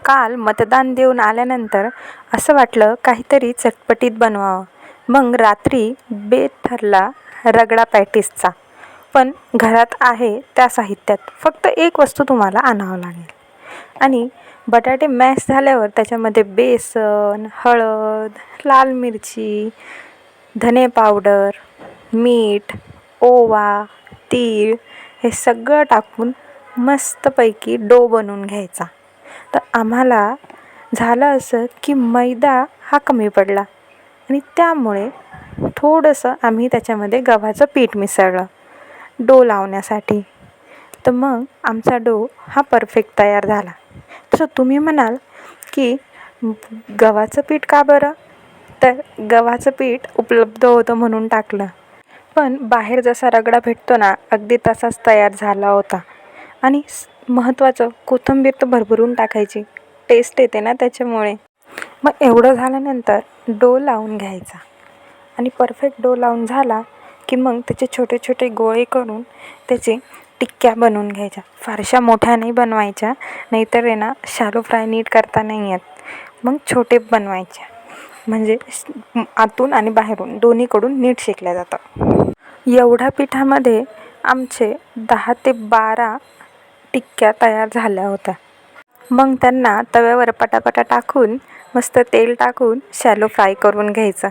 काल मतदान देऊन आल्यानंतर असं वाटलं काहीतरी चटपटीत बनवावं. मग रात्री बेत ठरला रगडा पॅटीसचा. पण घरात आहे त्या साहित्यात फक्त एक वस्तू तुम्हाला आणावं लागेल. आणि बटाटे मॅश झाल्यावर त्याच्यामध्ये बेसन, हळद, लाल मिरची, धने पावडर, मीठ, ओवा, तीळ हे सगळं टाकून मस्तपैकी डो बनवून घ्यायचा. तर आम्हाला झालं असं की मैदा हा कमी पडला आणि त्यामुळे थोडंसं आम्ही त्याच्यामध्ये गव्हाचं पीठ मिसळलं डो लावण्यासाठी. तर मग आमचा डो हा परफेक्ट तयार झाला. तसं तुम्ही म्हणाल की गव्हाचं पीठ का बरं? तर गव्हाचं पीठ उपलब्ध होतं म्हणून टाकलं. पण बाहेर जसा रगडा भेटतो ना, अगदी तसाच तयार झाला होता. आणि महत्त्वाचं, कोथिंबीर तर भरभरून टाकायची, टेस्ट येते ना त्याच्यामुळे. मग एवढं झाल्यानंतर डो लावून घ्यायचा आणि परफेक्ट डो लावून झाला की मग त्याचे छोटे छोटे गोळे करून त्याचे टिक्क्या बनवून घ्यायच्या. फारशा मोठ्या नाही बनवायच्या, नाहीतर आहे ना शॅलो फ्राय नीट करता नाही येत. मग छोटे बनवायचे, म्हणजे आतून आणि बाहेरून दोन्हीकडून नीट शेकल्या जातं. एवढ्या पिठामध्ये आमचे 10 ते 12 टिक्क्या तयार झाल्या होत्या. मग त्यांना तव्यावर पटापटा टाकून मस्त तेल टाकून शॅलो फ्राय करून घ्यायचं.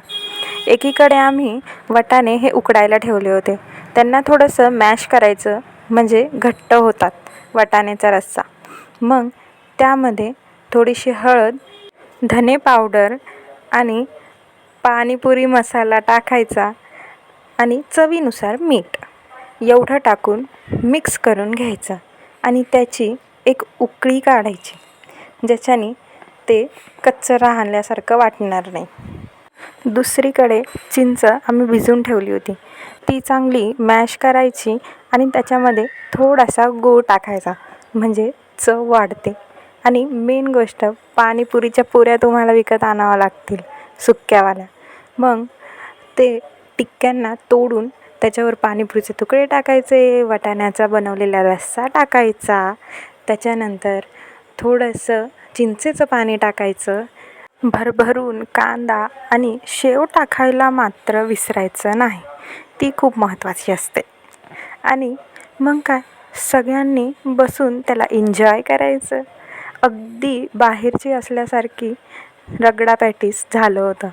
एकीकडे आम्ही वाटाणे हे उकडायला ठेवले होते. त्यांना थोडंसं मॅश करायचं, म्हणजे घट्ट होतात वाटाण्याचा रस्सा. मग त्यामध्ये थोडीशी हळद, धने पावडर आणि पाणीपुरी मसाला टाकायचा आणि चवीनुसार मीठ एवढं टाकून मिक्स करून घ्यायचं आणि त्याची एक उकळी काढायची, ज्याच्याने ते कच्चं राहिल्यासारखं वाटणार नाही. दुसरीकडे चिंच आम्ही भिजवून ठेवली होती, ती चांगली मॅश करायची आणि त्याच्यामध्ये थोडासा गूळ टाकायचा, म्हणजे चव वाढते. आणि मेन गोष्ट, पाणीपुरीच्या पुऱ्या तुम्हाला विकत आणाव्या लागतील सुक्यावाल्या. मग ते टिक्क्यांना तोडून त्याच्यावर पाणीपुरीचे तुकडे टाकायचे, वाटाण्याचा बनवलेला रस्सा टाकायचा, त्याच्यानंतर थोडंसं चिंचेचं पाणी टाकायचं, भरभरून कांदा आणि शेव टाकायला मात्र विसरायचं नाही, ती खूप महत्त्वाची असते. आणि मग काय, सगळ्यांनी बसून त्याला एन्जॉय करायचं. अगदी बाहेरची असल्यासारखी रगडा पॅटीस झालं होतं.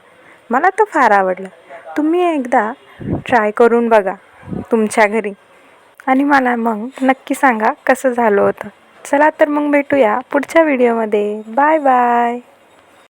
मला तर फार आवडलं. तुम्ही एकदा ट्राय करून बघा तुमच्या घरी आणि मला मग नक्की सांगा कसं झालं होतं. चला तर मग भेटूया पुढच्या व्हिडिओमध्ये. Bye bye.